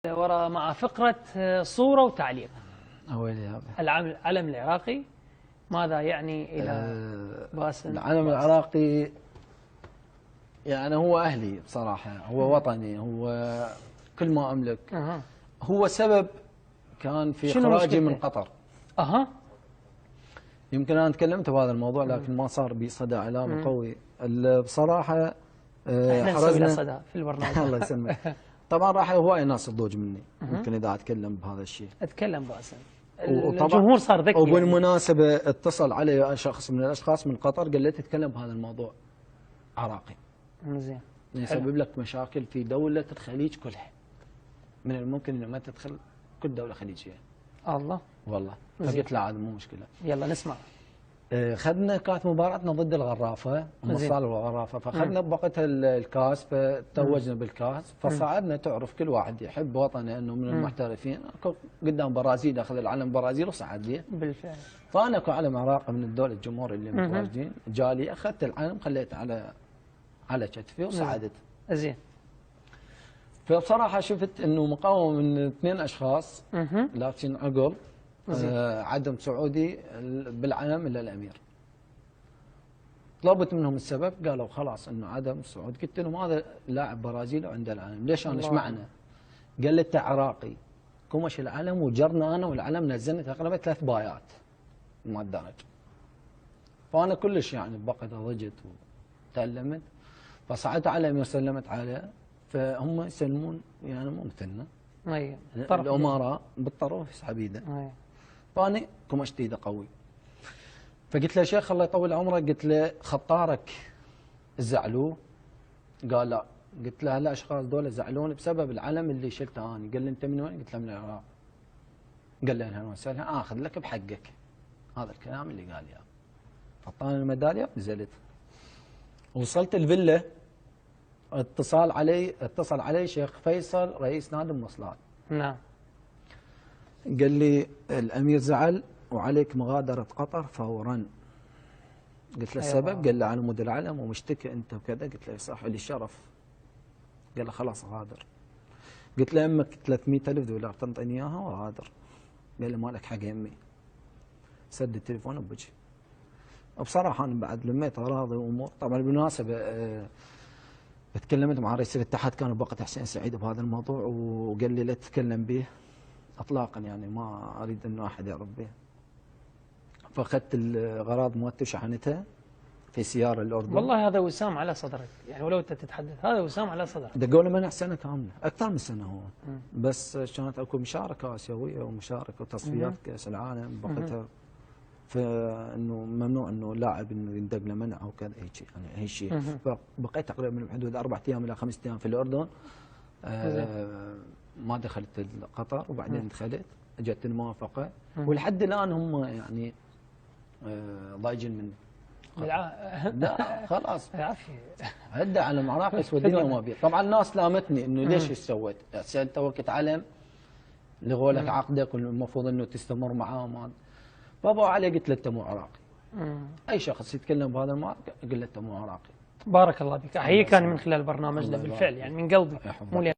ورا مع فقرة صورة وتعليق. ويلي هذا العلم العراقي ماذا يعني إلى باسم؟ العلم العراقي يعني هو أهلي بصراحة، هو وطني، هو كل ما أملك. هو سبب كان في إخراجي من قطر. يمكن أنا تكلمت بهذا الموضوع لكن ما صار بي صدى إعلامي قوي بصراحة. احنا نسوي له صدى في البرنامج. الله يسلمك. طبعا راح هواي ناس تضوج مني يمكن إذا أتكلم بهذا الشيء. أتكلم باسم. الجمهور صار ذكي. وبالمناسبة اتصل علي شخص من الأشخاص من قطر قال لي تتكلم بهذا الموضوع عراقي. زين. يسبب لك مشاكل في دولة الخليج كلها. من الممكن انه ما تدخل كل دولة خليجية. الله. والله. فقلت لا عاد مو مشكلة. يلا نسمع. خذنا كانت مباراتنا ضد الغرافة، مصال والغرافة، فاخذنا بوقتها الكاس فتوجنا بالكاس، فصعدنا تعرف كل واحد يحب وطنه انه من المحترفين، قدام برازيل اخذ العلم برازيل وصعد لي. بالفعل. فانا كعلم عراقي من الدول الجمهور اللي متواجدين جالي اخذت العلم خليته على كتفي وصعدت. زين. فبصراحة شفت انه مقاومة من اثنين اشخاص لابسين عقل عدم صعودي بالعلم الا الامير. طلبت منهم السبب قالوا خلاص انه عدم الصعود، قلت لهم هذا لاعب برازيلي وعنده العلم، ليش انا ايش معنى؟ قال لي انت عراقي كمش العلم وجرنا انا والعلم نزلنا تقريبا 3 بايات ما الدرج. فانا كلش يعني بقيت ضجت وتألمت، فصعدت على الامير سلمت عليه، فهم يسلمون يعني مو مثلنا. ايوه الامراء بالطرف يسحب ايده. فانا كمشت ايده قوي. فقلت له يا شيخ الله يطول عمرك، قلت له خطارك زعلوه؟ قال لا. قلت له هالاشخاص دول زعلوني بسبب العلم اللي شلته انا. قال لي انت من وين؟ قلت له من العراق. قال لي اهلا وسهلا اخذ لك بحقك. هذا الكلام اللي قال لي. اعطاني الميداليه ونزلت. وصلت الفيلا اتصل علي شيخ فيصل رئيس نادي المواصلات. نعم. قال لي الامير زعل وعليك مغادره قطر فورا. قلت له السبب؟ قال لي انا مدير العلم ومشتكي انت وكذا. قلت له صح لي الشرف. قال له خلاص غادر. قلت له يمك 300,000 دولار تنطيني اياها وغادر. قال لي مالك حق يمي. سد التليفون وبجي. وبصراحه انا بعد لميت اراضي وامور. طبعا بالمناسبه تكلمت مع رئيس الاتحاد كان بوقت حسين سعيد بهذا الموضوع وقال لي لا تتكلم به اطلاقا، يعني ما اريد انه احد يعرف به. فاخذت الاغراض مالتي وشحنتها في سياره الاردن. والله هذا وسام على صدرك، يعني ولو انت تتحدث هذا وسام على صدرك. دقوا له منح سنه كامله، اكثر من سنه هو. بس كانت اكو مشاركه اسيويه ومشاركه وتصفيات كاس العالم بوقتها، فانه ممنوع انه لاعب انه يندق له منع او كذا هيك يعني هي شيء. فبقيت تقريبا من حدود 4 ايام الى 5 ايام في الاردن. ما دخلت قطر وبعدين دخلت، اجت الموافقه ولحد الان هم يعني ضايجين مني. لا خلاص العافيه. هدى علم عراقي يسودني وما بيه. طبعا الناس لامتني انه ليش ايش سويت؟ سالت وقت علم لغولك عقدك والمفروض انه تستمر معاه وما. فابو علي قلت له انت مو عراقي. اي شخص يتكلم بهذا الموضوع قل له انت مو عراقي. بارك الله فيك. احييك من خلال برنامجنا بالفعل يعني من قلبي.